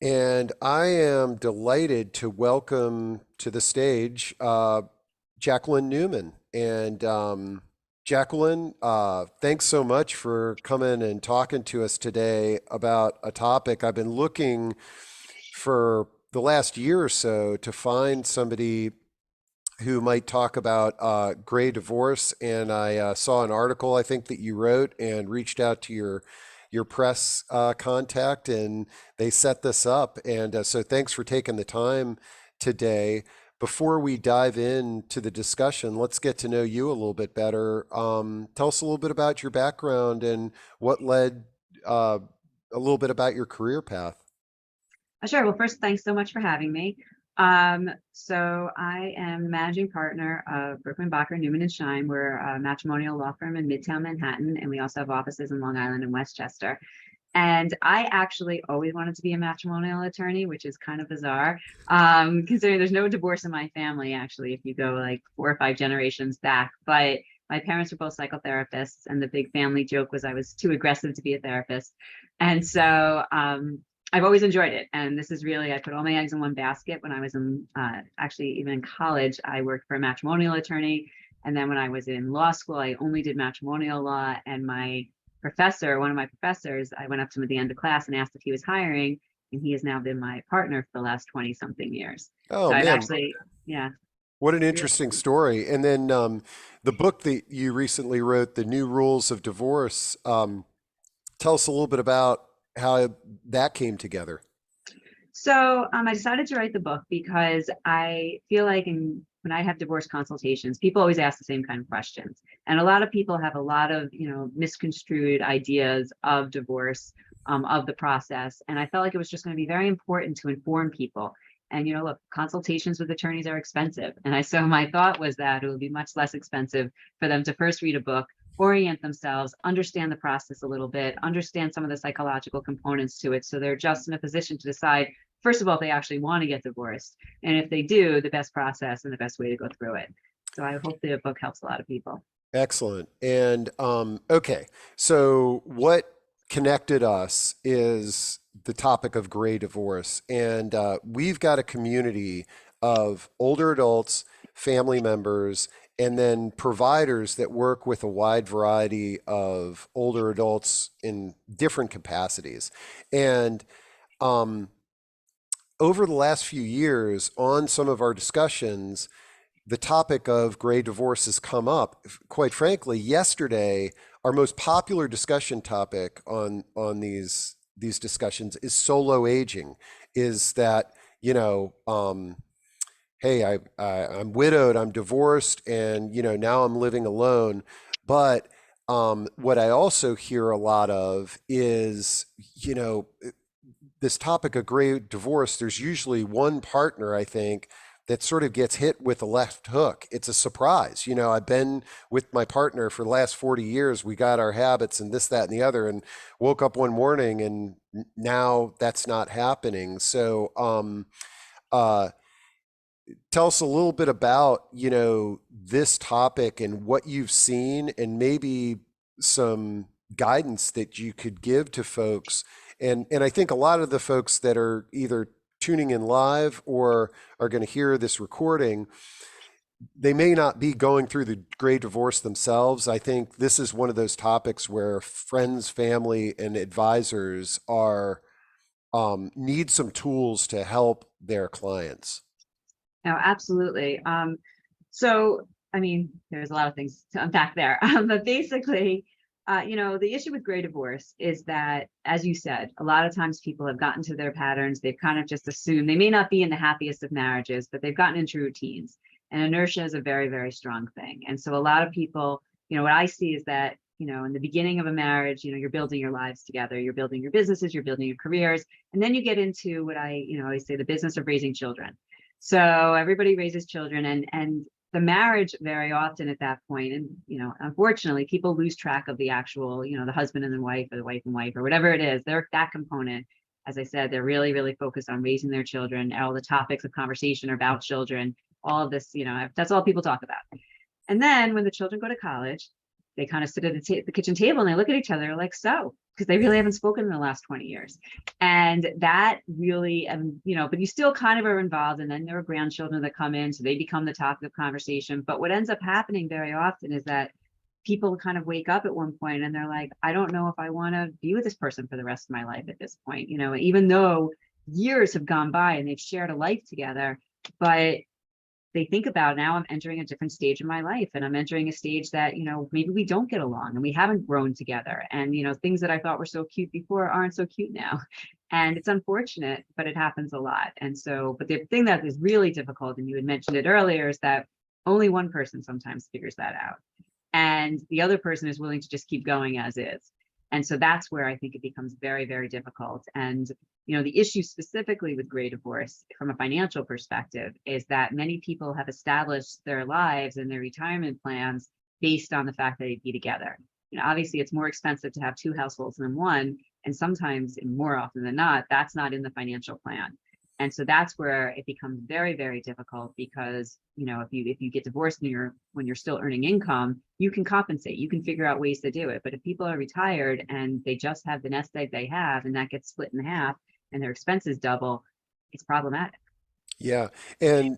And I am delighted to welcome to the stage Jacqueline Newman. And Jacqueline, thanks so much for coming and talking to us today about a topic I've been looking for the last year or so to find somebody who might talk about gray divorce. And I saw an article I think that you wrote and reached out to your press contact, and they set this up. And so thanks for taking the time today. Before we dive into the discussion, let's get to know you a little bit better. Tell us a little bit about your background and what led a little bit about your career path. Sure. Well, first, thanks so much for having me. So I am managing partner of Brooklyn Bacher Newman and Shine. We're a matrimonial law firm in Midtown Manhattan, and we also have offices in Long Island and Westchester. And I actually always wanted to be a matrimonial attorney, which is kind of bizarre, considering there's no divorce in my family, actually, if you go like 4 or 5 generations back. But my parents were both psychotherapists, and the big family joke was I was too aggressive to be a therapist. And so I've always enjoyed it. And this is really, I put all my eggs in one basket. When I was in, actually, even in college, I worked for a matrimonial attorney. And then when I was in law school, I only did matrimonial law. And my professor, one of my professors, I went up to him at the end of class and asked if he was hiring. And he has now been my partner for the last 20 something years. Oh So I've man, actually, yeah. what an interesting story. And then the book that you recently wrote, The New Rules of Divorce, tell us a little bit about how that came together. So I decided to write the book because I feel like when I have divorce consultations, people always ask the same kind of questions. And a lot of people have a lot of, misconstrued ideas of divorce, of the process. And I felt like it was just going to be very important to inform people. And, look, consultations with attorneys are expensive. So my thought was that it would be much less expensive for them to first read a book, orient themselves, understand the process a little bit, understand some of the psychological components to it. So they're just in a position to decide, first of all, if they actually want to get divorced. And if they do, the best process and the best way to go through it. So I hope the book helps a lot of people. Excellent. And okay, so what connected us is the topic of gray divorce. And we've got a community of older adults, family members, and then providers that work with a wide variety of older adults in different capacities. And um, over the last few years, on some of our discussions, the topic of gray divorce has come up. Quite frankly, yesterday, our most popular discussion topic on these discussions is solo aging. Is that hey, I'm widowed, I'm divorced, and now I'm living alone. But what I also hear a lot of is this topic of gray divorce. There's usually one partner, I think, that sort of gets hit with a left hook. It's a surprise. I've been with my partner for the last 40 years. We got our habits and this, that, and the other, and woke up one morning and now that's not happening. So, uh, tell us a little bit about, this topic and what you've seen and maybe some guidance that you could give to folks. And I think a lot of the folks that are either tuning in live or are going to hear this recording, they may not be going through the gray divorce themselves. I think this is one of those topics where friends, family, and advisors are need some tools to help their clients. No, absolutely. So, I mean, there's a lot of things to unpack there. But basically, the issue with gray divorce is that, as you said, a lot of times people have gotten to their patterns. They've kind of just assumed they may not be in the happiest of marriages, but they've gotten into routines. And inertia is a very, very strong thing. And so a lot of people, what I see is that, in the beginning of a marriage, you're building your lives together, you're building your businesses, you're building your careers. And then you get into what I always say, the business of raising children. So everybody raises children, and the marriage very often at that point, and unfortunately, people lose track of the actual, the husband and the wife, or the wife and wife, or whatever it is. They're that component. As I said, they're really, really focused on raising their children. All the topics of conversation are about children. All of this, that's all people talk about. And then when the children go to college, they kind of sit at the kitchen table and they look at each other like, so, because they really haven't spoken in the last 20 years. And that really, but you still kind of are involved. And then there are grandchildren that come in, so they become the topic of conversation. But what ends up happening very often is that people kind of wake up at one point and they're like, I don't know if I want to be with this person for the rest of my life at this point, even though years have gone by and they've shared a life together. But they think about, now I'm entering a different stage in my life, and I'm entering a stage that, maybe we don't get along and we haven't grown together. And, things that I thought were so cute before aren't so cute now. And it's unfortunate, but it happens a lot. And so, but the thing that is really difficult, and you had mentioned it earlier, is that only one person sometimes figures that out. And the other person is willing to just keep going as is. And so that's where I think it becomes very, very difficult. And, the issue specifically with gray divorce from a financial perspective is that many people have established their lives and their retirement plans based on the fact that they'd be together. Obviously it's more expensive to have two households than one. And sometimes, and more often than not, that's not in the financial plan. And so that's where it becomes very, very difficult, because, if you get divorced when you're still earning income, you can compensate, you can figure out ways to do it. But if people are retired and they just have the nest egg they have, and that gets split in half and their expenses double, it's problematic. Yeah. And,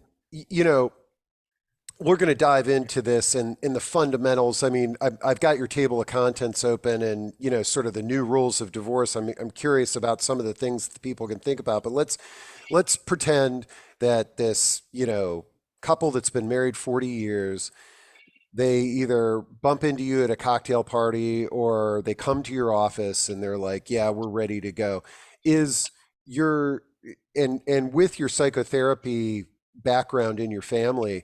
we're going to dive into this and in the fundamentals. I mean, I've got your table of contents open, and sort of the new rules of divorce. I'm curious about some of the things that people can think about. But let's pretend that this couple that's been married 40 years, they either bump into you at a cocktail party or they come to your office and they're like, "Yeah, we're ready to go." Is your and with your psychotherapy background in your family,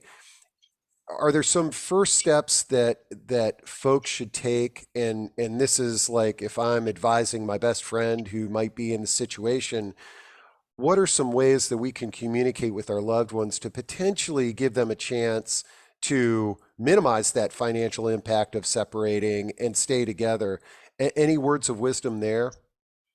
are there some first steps that folks should take? And this is like, if I'm advising my best friend who might be in the situation, what are some ways that we can communicate with our loved ones to potentially give them a chance to minimize that financial impact of separating and stay together? Any words of wisdom there?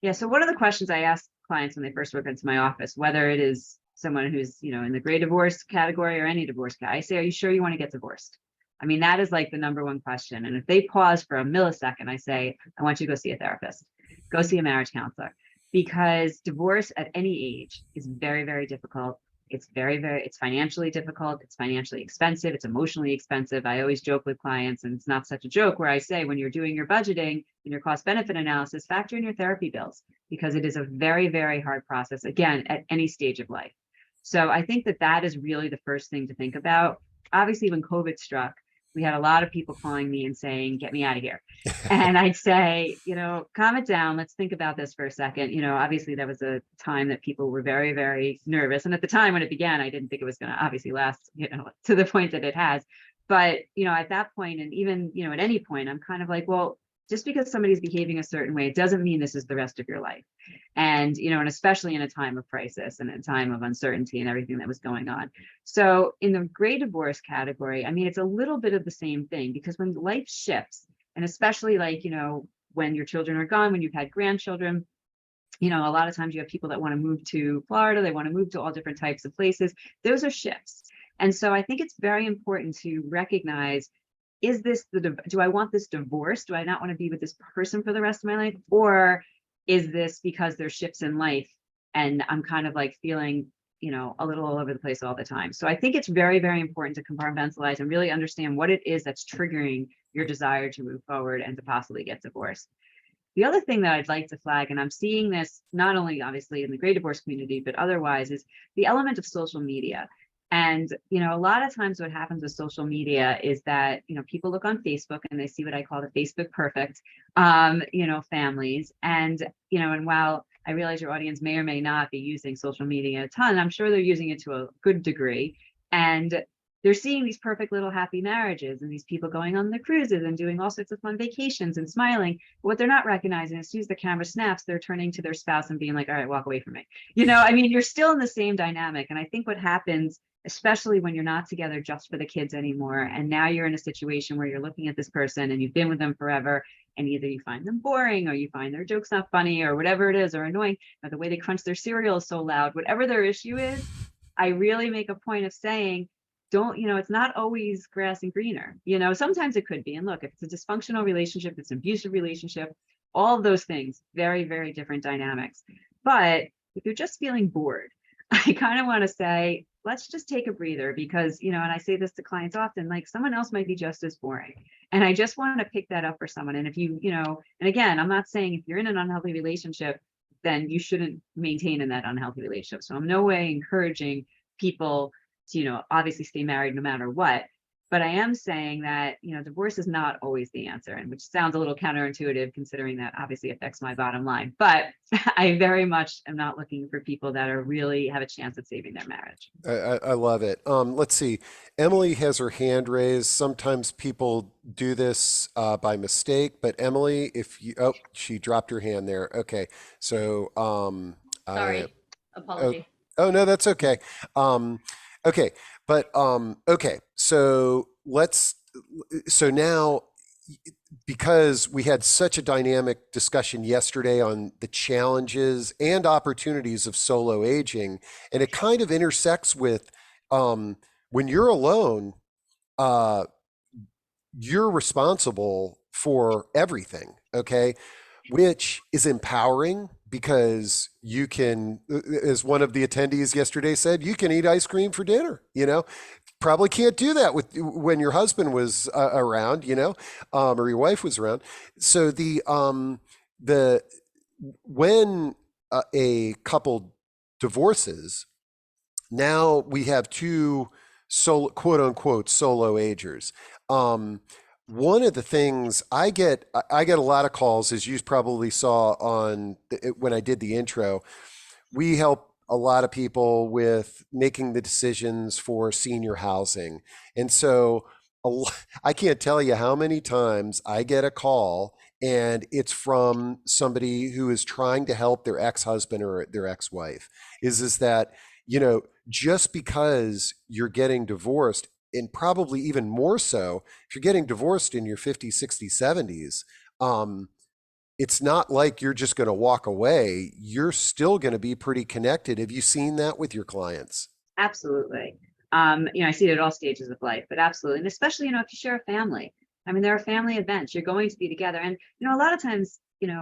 Yeah. So one of the questions I ask clients when they first walk into my office, whether it is someone who's, in the gray divorce category or any divorce guy, I say, are you sure you want to get divorced? I mean, that is like the number one question. And if they pause for a millisecond, I say, I want you to go see a therapist, go see a marriage counselor, because divorce at any age is very, very difficult. It's very, very, it's financially difficult. It's financially expensive. It's emotionally expensive. I always joke with clients, and it's not such a joke, where I say, when you're doing your budgeting and your cost benefit analysis, factor in your therapy bills, because it is a very, very hard process, again, at any stage of life. So I think that that is really the first thing to think about. Obviously, when COVID struck, we had a lot of people calling me and saying, get me out of here. And I'd say, calm it down. Let's think about this for a second. Obviously that was a time that people were very, very nervous. And at the time when it began, I didn't think it was going to obviously last, to the point that it has. But, at that point, and even, at any point, I'm kind of like, well, just because somebody's behaving a certain way, it doesn't mean this is the rest of your life. And, and especially in a time of crisis and a time of uncertainty and everything that was going on. So in the gray divorce category, I mean, it's a little bit of the same thing, because when life shifts, and especially like, when your children are gone, when you've had grandchildren, a lot of times you have people that want to move to Florida, they want to move to all different types of places. Those are shifts. And so I think it's very important to recognize, is this do I want this divorce? Do I not want to be with this person for the rest of my life? Or is this because there's shifts in life and I'm kind of like feeling, a little all over the place all the time? So I think it's very, very important to compartmentalize and really understand what it is that's triggering your desire to move forward and to possibly get divorced. The other thing that I'd like to flag, and I'm seeing this not only obviously in the gray divorce community, but otherwise, is the element of social media. And, a lot of times what happens with social media is that, people look on Facebook and they see what I call the Facebook perfect, families. And, and while I realize your audience may or may not be using social media a ton, I'm sure they're using it to a good degree. And they're seeing these perfect little happy marriages and these people going on the cruises and doing all sorts of fun vacations and smiling. What they're not recognizing, as soon as the camera snaps, they're turning to their spouse and being like, all right, walk away from me. I mean, you're still in the same dynamic. And I think what happens, especially when you're not together just for the kids anymore, and now you're in a situation where you're looking at this person and you've been with them forever, and either you find them boring or you find their jokes not funny or whatever it is, or annoying, or the way they crunch their cereal is so loud, whatever their issue is, I really make a point of saying, don't, it's not always grass and greener. Sometimes it could be. And look, if it's a dysfunctional relationship, it's an abusive relationship, all of those things, very, very different dynamics. But if you're just feeling bored, I kind of want to say, let's just take a breather because, and I say this to clients often, like someone else might be just as boring. And I just want to pick that up for someone. And if and again, I'm not saying if you're in an unhealthy relationship, then you shouldn't maintain in that unhealthy relationship. So I'm no way encouraging people to, obviously stay married no matter what. But I am saying that, divorce is not always the answer, and which sounds a little counterintuitive considering that obviously affects my bottom line. But I very much am not looking for people that are really have a chance at saving their marriage. I love it. Let's see. Emily has her hand raised. Sometimes people do this by mistake, but Emily, she dropped her hand there. Okay. So, I, Sorry. oh, Apology. oh no, that's okay. Um, okay. But, okay. So now, because we had such a dynamic discussion yesterday on the challenges and opportunities of solo aging, and it kind of intersects with when you're alone, uh, you're responsible for everything, okay? Which is empowering because you can, as one of the attendees yesterday said, you can eat ice cream for dinner, probably can't do that with when your husband was around, or your wife was around. So the when a couple divorces, now we have two solo, quote unquote, solo agers. Um, One of the things I get a lot of calls, as you probably saw when I did the intro. We help a lot of people with making the decisions for senior housing. And so I can't tell you how many times I get a call and it's from somebody who is trying to help their ex-husband or their ex-wife. Is that, just because you're getting divorced, and probably even more so if you're getting divorced in your 50s, 60s, 70s, it's not like you're just going to walk away. You're still going to be pretty connected. Have you seen that with your clients? Absolutely. I see it at all stages of life, but absolutely. And especially, if you share a family. I mean, there are family events, you're going to be together. And, a lot of times,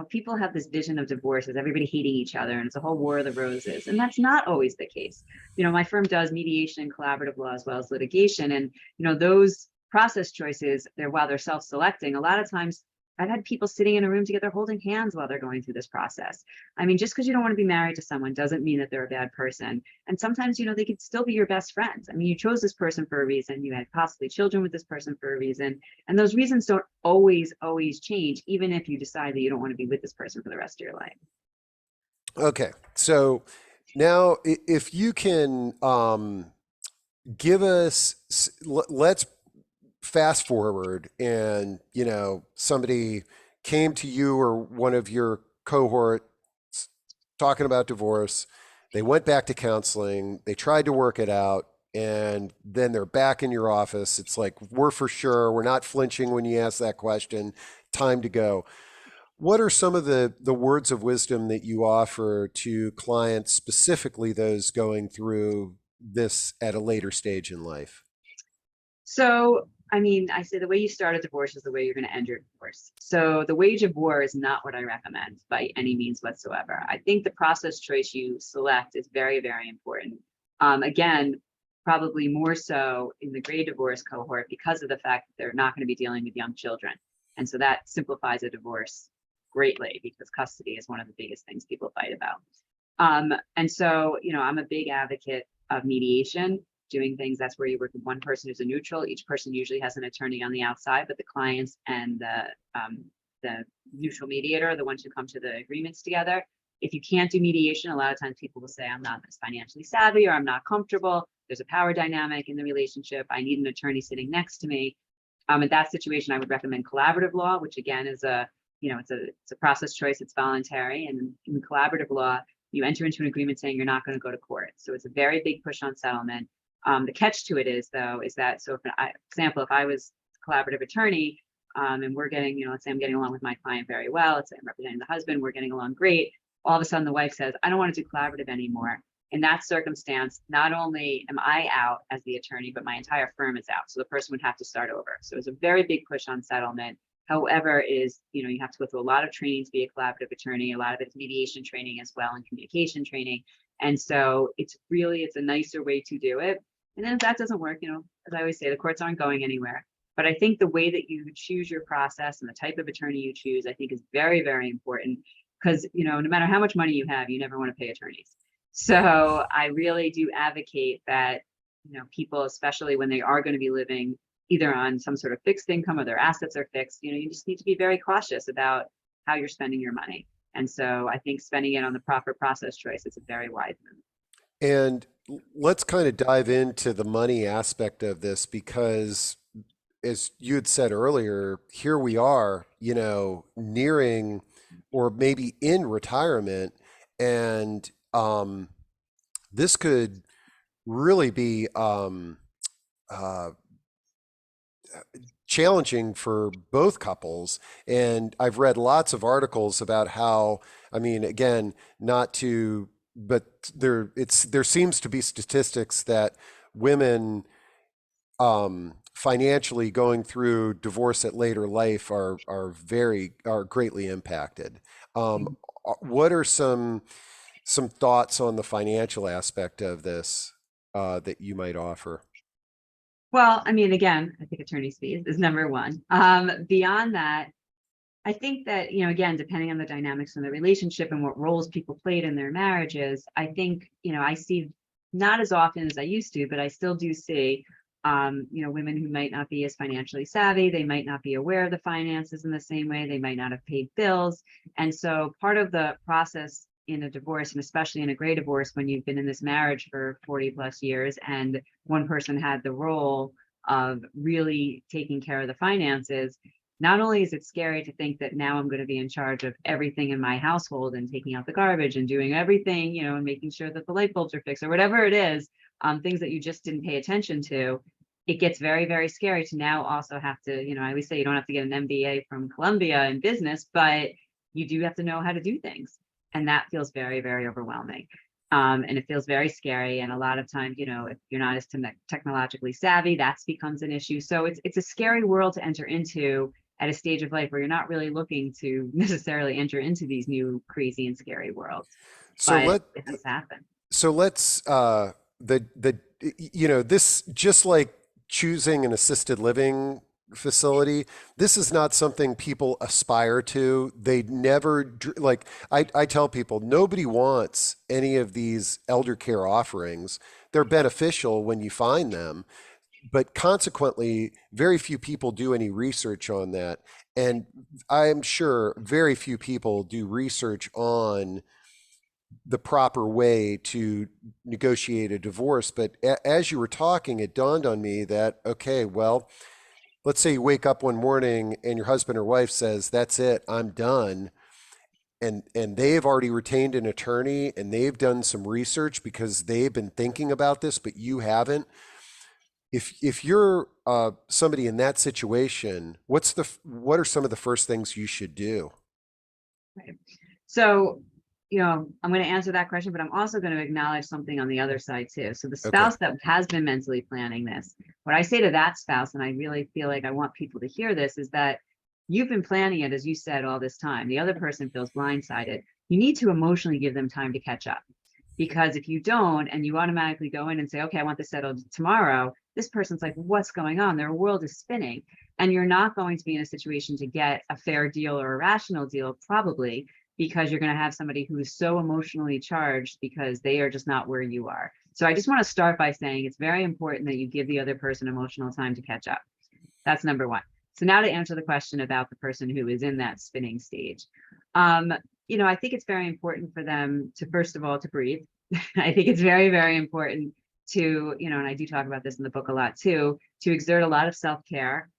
people have this vision of divorce as everybody hating each other and it's a whole war of the roses. And that's not always the case. My firm does mediation and collaborative law as well as litigation. And, those process choices, while they're self-selecting, a lot of times I've had people sitting in a room together holding hands while they're going through this process. I mean, just because you don't want to be married to someone doesn't mean that they're a bad person. And sometimes, they could still be your best friends. I mean, you chose this person for a reason. You had possibly children with this person for a reason. And those reasons don't always, always change, even if you decide that you don't want to be with this person for the rest of your life. Okay. So now if you can give us, let's fast forward and somebody came to you or one of your cohort talking about divorce. They went back to counseling, they tried to work it out, and then they're back in your office. It's like, we're for sure, we're not flinching when you ask that question, time to go. What are some of the words of wisdom that you offer to clients, specifically those going through this at a later stage in life? So, I mean, I say the way you start a divorce is the way you're going to end your divorce. So the wage of war is not what I recommend by any means whatsoever. I think the process choice you select is very, very important. Again, probably more so in the gray divorce cohort because of the fact that they're not going to be dealing with young children. And so that simplifies a divorce greatly because custody is one of the biggest things people fight about. And so, I'm a big advocate of mediation, doing things. That's where you work with one person who's a neutral. Each person usually has an attorney on the outside, but the clients and the neutral mediator are the ones who come to the agreements together. If you can't do mediation, a lot of times people will say, I'm not as financially savvy or I'm not comfortable. There's a power dynamic in the relationship. I need an attorney sitting next to me. In that situation, I would recommend collaborative law, which again is it's a process choice. It's voluntary. And in collaborative law, you enter into an agreement saying you're not going to go to court. So it's a very big push on settlement. The catch to it is that, so if I was a collaborative attorney and we're getting, let's say I'm getting along with my client very well, let's say I'm representing the husband, we're getting along great. All of a sudden the wife says, I don't want to do collaborative anymore. In that circumstance, not only am I out as the attorney, but my entire firm is out. So the person would have to start over. So it's a very big push on settlement. However, is, you have to go through a lot of training to be a collaborative attorney. A lot of it's mediation training as well, and communication training. And so it's a nicer way to do it. And then if that doesn't work, as I always say, the courts aren't going anywhere. But I think the way that you choose your process and the type of attorney you choose, I think is very, very important, because, no matter how much money you have, you never want to pay attorneys. So I really do advocate that, people, especially when they are going to be living either on some sort of fixed income or their assets are fixed, you just need to be very cautious about how you're spending your money. And so I think spending it on the proper process choice is a very wise move. And let's kind of dive into the money aspect of this because, as you had said earlier, here we are, nearing or maybe in retirement, and this could really be uh, challenging for both couples. And I've read lots of articles about how, I mean, again, not to, but there seems to be statistics that women financially going through divorce at later life are greatly impacted. What are some thoughts on the financial aspect of this that you might offer? Well, I mean, again, I think attorney's fees is number one. Beyond that, I think that, again, depending on the dynamics in the relationship and what roles people played in their marriages, I think, I see, not as often as I used to, but I still do see, women who might not be as financially savvy. They might not be aware of the finances in the same way. They might not have paid bills. And so part of the process in a divorce, and especially in a gray divorce, when you've been in this marriage for 40 plus years and one person had the role of really taking care of the finances, not only is it scary to think that now I'm going to be in charge of everything in my household and taking out the garbage and doing everything, and making sure that the light bulbs are fixed or whatever it is, things that you just didn't pay attention to. It gets very, very scary to now also have to, I always say you don't have to get an MBA from Columbia in business, but you do have to know how to do things. And that feels very, very overwhelming. And it feels very scary. And a lot of times, if you're not as technologically savvy, that becomes an issue. So it's a scary world to enter into at a stage of life where you're not really looking to necessarily enter into these new crazy and scary worlds. So But let it has happened. so let's the this, just like choosing an assisted living facility, this is not something people aspire to. They never like I tell people nobody wants any of these elder care offerings. They're beneficial when you find them, but consequently, very few people do any research on that. And I'm sure very few people do research on the proper way to negotiate a divorce. But as you were talking, it dawned on me that, okay, well, let's say you wake up one morning and your husband or wife says, "That's it, I'm done." And they've already retained an attorney and they've done some research because they've been thinking about this, but you haven't. If you're somebody in that situation, what are some of the first things you should do? Right. So, I'm going to answer that question, but I'm also going to acknowledge something on the other side too. So the Okay. spouse that has been mentally planning this, what I say to that spouse, and I really feel like I want people to hear this, is that you've been planning it, as you said, all this time. The other person feels blindsided. You need to emotionally give them time to catch up. Because if you don't, and you automatically go in and say, okay, I want this settled tomorrow, this person's like, what's going on? Their world is spinning. And you're not going to be in a situation to get a fair deal or a rational deal, probably, because you're going to have somebody who is so emotionally charged because they are just not where you are. So I just want to start by saying it's very important that you give the other person emotional time to catch up. That's number one. So now to answer the question about the person who is in that spinning stage. I think it's very important for them to, first of all, to breathe. I think it's very, very important to, and I do talk about this in the book a lot too, to exert a lot of self-care.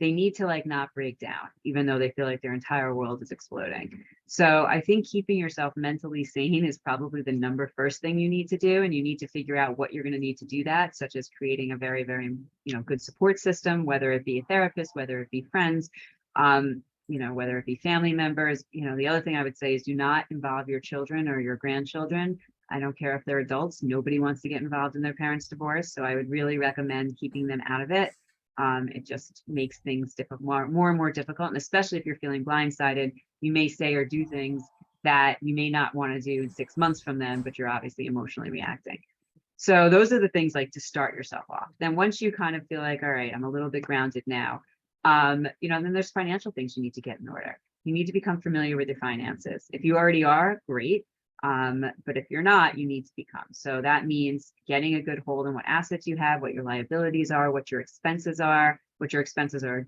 They need to not break down, even though they feel like their entire world is exploding. So I think keeping yourself mentally sane is probably the number first thing you need to do. And you need to figure out what you're going to need to do that, such as creating a very, very, good support system, whether it be a therapist, whether it be friends, whether it be family members. The other thing I would say is do not involve your children or your grandchildren I don't care if they're adults. Nobody wants to get involved in their parents' divorce. So I would really recommend keeping them out of it. It just makes things more and more difficult. And especially if you're feeling blindsided, you may say or do things that you may not want to do in 6 months from them, but you're obviously emotionally reacting. So those are the things like to start yourself off. Then once you kind of feel like, all right, I'm a little bit grounded now, then there's financial things you need to get in order. You need to become familiar with your finances. If you already are, great. But if you're not, you need to become. So that means getting a good hold on what assets you have, what your liabilities are, what your expenses are,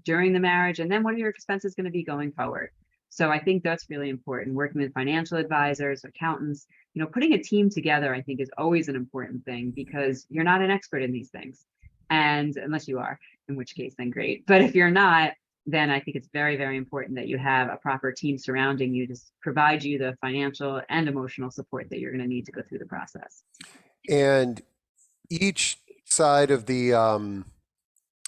during the marriage, and then what are your expenses going to be going forward. So I think that's really important. Working with financial advisors, accountants, putting a team together, I think is always an important thing because you're not an expert in these things. And unless you are, in which case, then great. But if you're not, then I think it's very, very important that you have a proper team surrounding you to provide you the financial and emotional support that you're going to need to go through the process. And each side of the,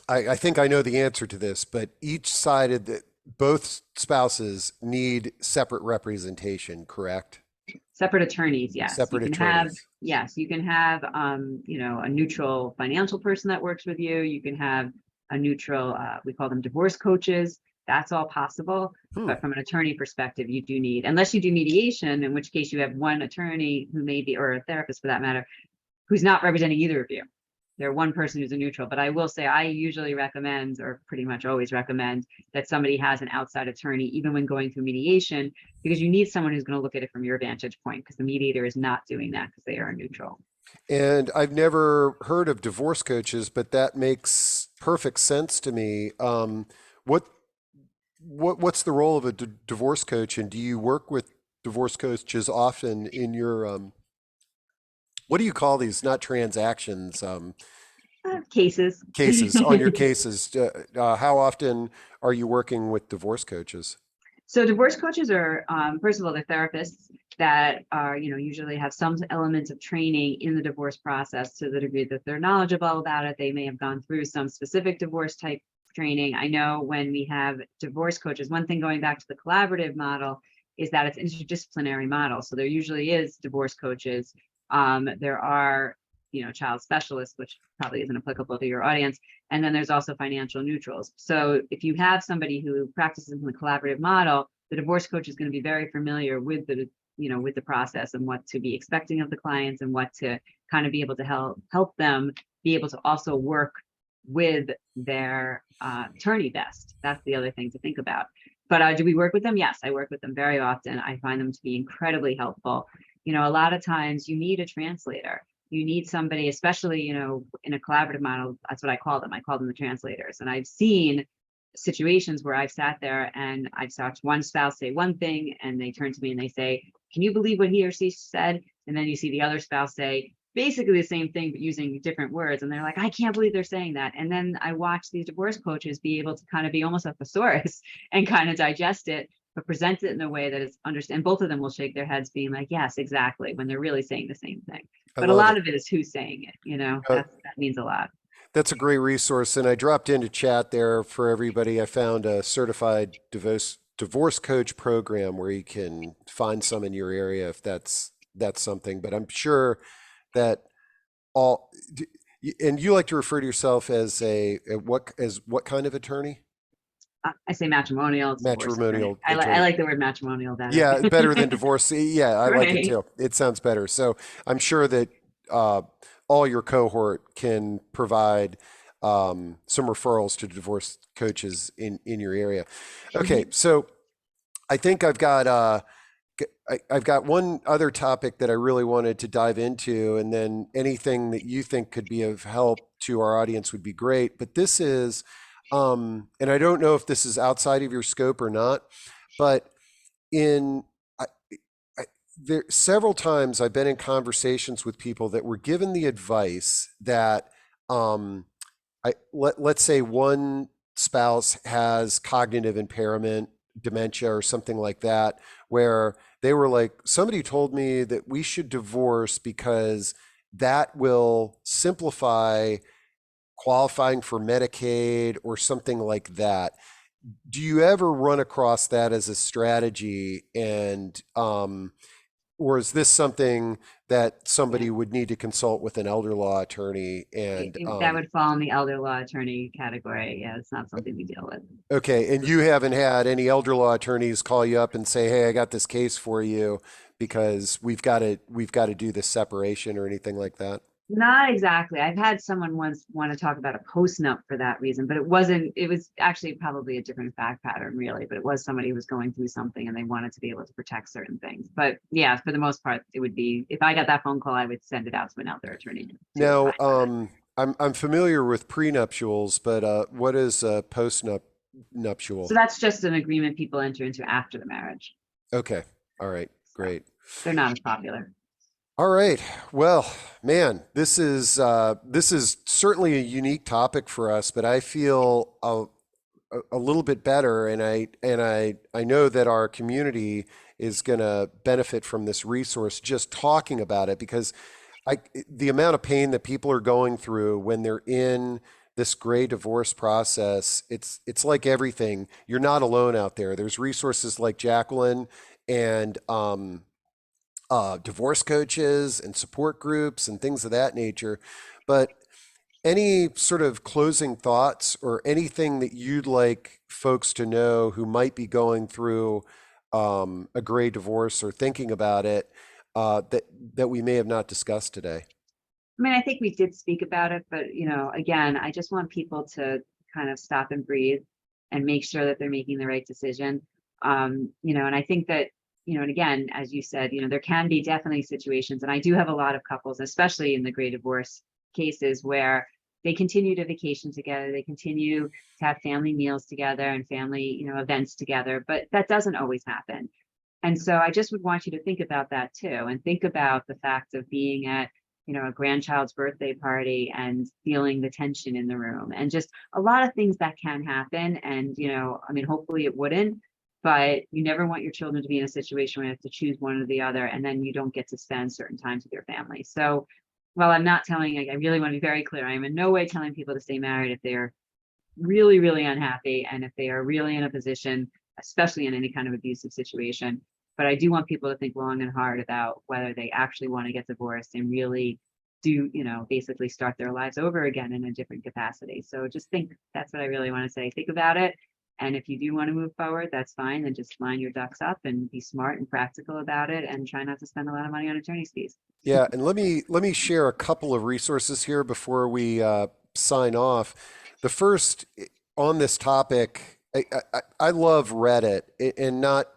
I think I know the answer to this, but each side of the, both spouses need separate representation, correct? Separate attorneys, yes. Separate attorneys. You can have, a neutral financial person that works with you. You can have a neutral, we call them divorce coaches. That's all possible. Hmm. But from an attorney perspective, you do need, unless you do mediation, in which case you have one attorney who may be, or a therapist for that matter, who's not representing either of you. They're one person who's a neutral. But I will say I usually recommend, or pretty much always recommend, that somebody has an outside attorney, even when going through mediation, because you need someone who's going to look at it from your vantage point, because the mediator is not doing that because they are neutral. And I've never heard of divorce coaches, but that makes perfect sense to me. What what's the role of a divorce coach, and do you work with divorce coaches often in your what do you call these? Not transactions, Cases. cases on your cases. How often are you working with divorce coaches? So divorce coaches are, first of all, they're therapists that are, usually have some elements of training in the divorce process to the degree that they're knowledgeable about it. They may have gone through some specific divorce type training. I know when we have divorce coaches, one thing going back to the collaborative model is that it's interdisciplinary model. So there usually is divorce coaches. There are, child specialists, which probably isn't applicable to your audience. And then there's also financial neutrals. So if you have somebody who practices in the collaborative model, the divorce coach is going to be very familiar with with the process and what to be expecting of the clients and what to kind of be able to help them be able to also work with their attorney best. That's the other thing to think about. But do we work with them? Yes, I work with them very often. I find them to be incredibly helpful. A lot of times you need a translator. You need somebody, especially, in a collaborative model. That's what I call them. I call them the translators. And I've seen situations where I've sat there and I've saw one spouse say one thing and they turn to me and they say, can you believe what he or she said? And then you see the other spouse say basically the same thing, but using different words. And they're like, I can't believe they're saying that. And then I watch these divorce coaches be able to kind of be almost a thesaurus and kind of digest it, but present it in a way that is understand. Both of them will shake their heads being like, yes, exactly, when they're really saying the same thing. I But a love lot it. of it is who's saying it, Uh, that means a lot. that's a great resource, and I dropped into chat there for everybody. I found a certified divorce coach program where you can find some in your area if that's something. But I'm sure that all and you like to refer to yourself as as what kind of attorney? I say matrimonial, it's divorce attorney. Matrimonial I attorney. like the word matrimonial better. Yeah, better than divorce. Yeah, I like it Right. too. It sounds better. So I'm sure that uh, all your cohort can provide some referrals to divorce coaches in your area. Okay, Mhm. so I think I've got one other topic that I really wanted to dive into, and then anything that you think could be of help to our audience would be great. But this is, and I don't know if this is outside of your scope or not, but in I, I, there several times I've been in conversations with people that were given the advice that let's say one spouse has cognitive impairment, dementia, or something like that, where they were like, somebody told me that we should divorce because that will simplify qualifying for Medicaid or something like that. Do you ever run across that as a strategy? And or is this something that Yeah. somebody would need to consult with an elder law attorney? And That would fall in the elder law attorney category. Yeah, it's not something we deal with. okay, and you haven't had any elder law attorneys call you up and say, "Hey, I got this case for you because we've got to do this separation," or anything like that? Not exactly. I've had someone once want to talk about a post-nup for that reason, but it was actually probably a different fact pattern, really. But it was somebody who was going through something and they wanted to be able to protect certain things. But yeah, for the most part, it would be, if I got that phone call, I would send it out to an elder attorney to Now, advise on it. I'm familiar with prenuptials, but what is a postnuptial? So that's just an agreement people enter into after the marriage. Okay, all right, So great. they're not as popular. All right. Well, man, this is certainly a unique topic for us, but I feel a little bit better, and I know that our community is going to benefit from this resource just talking about it, because the amount of pain that people are going through when they're in this gray divorce process, it's like everything. You're not alone out there. There's resources like Jacqueline and divorce coaches and support groups and things of that nature. But any sort of closing thoughts or anything that you'd like folks to know who might be going through a gray divorce or thinking about it, that we may have not discussed today? I mean, I think we did speak about it, but again, I just want people to kind of stop and breathe and make sure that they're making the right decision. And I think that, and again, as you said, there can be definitely situations, and I do have a lot of couples, especially in the gray divorce cases, where they continue to vacation together, they continue to have family meals together and family, events together, but that doesn't always happen. And so I just would want you to think about that too, and think about the fact of being at, a grandchild's birthday party and feeling the tension in the room, and just a lot of things that can happen. And, I mean, hopefully it wouldn't, but you never want your children to be in a situation where you have to choose one or the other, and then you don't get to spend certain times with your family. So while I'm not telling, I really want to be very clear, I am in no way telling people to stay married if they're really, really unhappy and if they are really in a position, especially in any kind of abusive situation. But I do want people to think long and hard about whether they actually want to get divorced and really do, basically start their lives over again in a different capacity. So just think, that's what I really want to say. Think about it. And if you do want to move forward, that's fine. Then just line your ducks up and be smart and practical about it, and try not to spend a lot of money on attorney's fees. Yeah, and let me share a couple of resources here before we sign off. The first on this topic, I love Reddit, and not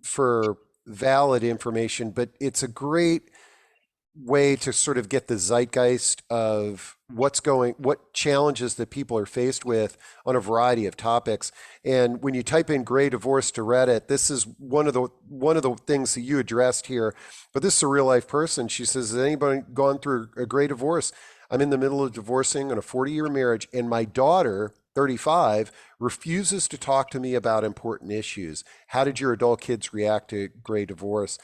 for valid information, but it's a great way to sort of get the zeitgeist of what challenges that people are faced with on a variety of topics. And when you type in "gray divorce" to Reddit, this is one of the things that you addressed here. But this is a real life person. She says, "Has anybody gone through a gray divorce? I'm in the middle of divorcing on a 40-year marriage, and my daughter, 35, refuses to talk to me about important issues. How did your adult kids react to gray divorce?"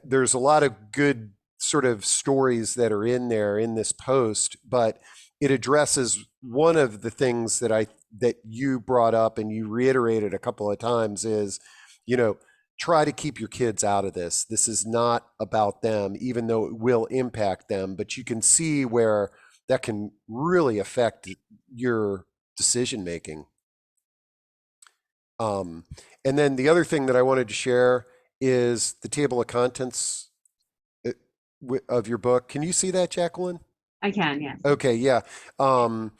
There's a lot of good sort of stories that are in there in this post, but it addresses one of the things that you brought up and you reiterated a couple of times is, you know, try to keep your kids out of this. This is not about them, even though it will impact them, but you can see where that can really affect your decision making. Um, and then the other thing that I wanted to share is the table of contents of your book. Can you see that, Jacqueline? I can, yes. Okay, yeah. The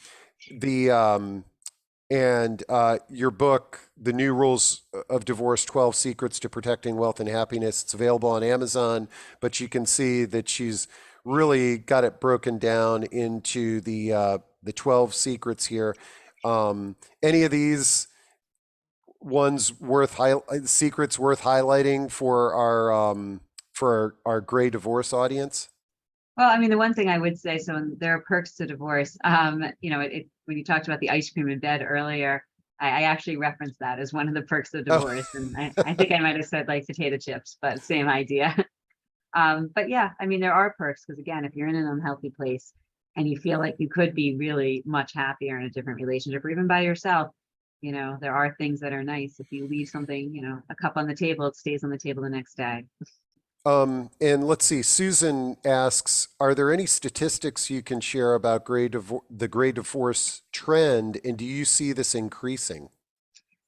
and your book, The New Rules of Divorce: 12 Secrets to Protecting Wealth and Happiness. It's available on Amazon, but you can see that she's really got it broken down into the 12 secrets here. Any of these ones secrets worth highlighting for our gray divorce audience? Well, I mean, the one thing I would say, so there are perks to divorce. When you talked about the ice cream in bed earlier, I actually referenced that as one of the perks of Oh, divorce. And I think I might have said like potato chips, but same idea. But yeah, I mean, there are perks because again, if you're in an unhealthy place and you feel like you could be really much happier in a different relationship or even by yourself, there are things that are nice. If you leave something, a cup on the table, it stays on the table the next day. And let's see, Susan asks, are there any statistics you can share about the gray divorce trend, and do you see this increasing?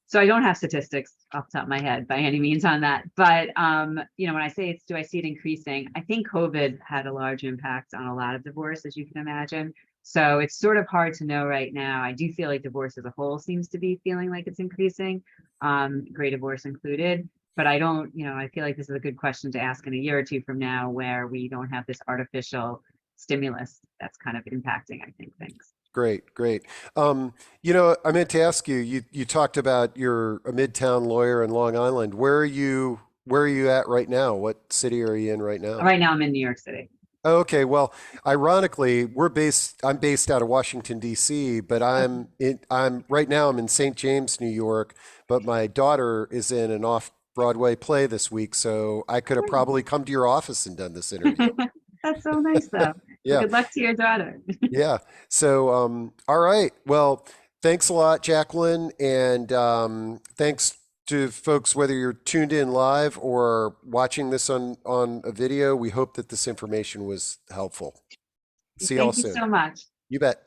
So I don't have statistics off the top of my head by any means on that. But when I say do I see it increasing? I think COVID had a large impact on a lot of divorce, as you can imagine. So it's sort of hard to know right now. I do feel like divorce as a whole seems to be feeling like it's increasing, gray divorce included. But I don't, I feel like this is a good question to ask in a year or two from now, where we don't have this artificial stimulus that's kind of impacting, I think, things. Great, great. I meant to ask you, you talked about you're a Midtown lawyer in Long Island. Where are you at right now? What city are you in right now? Right now, I'm in New York City. Oh, okay, well, ironically, I'm based out of Washington, D.C., but I'm right now I'm in St. James, New York, but my daughter is in an off-Broadway play this week, so I could have probably come to your office and done this interview. That's so nice, though. Well, Yeah. good luck to your daughter. Yeah. So, all right. Well, thanks a lot, Jacqueline. And thanks to folks, whether you're tuned in live or watching this on a video. We hope that this information was helpful. See y'all Thank you soon. so much. You bet.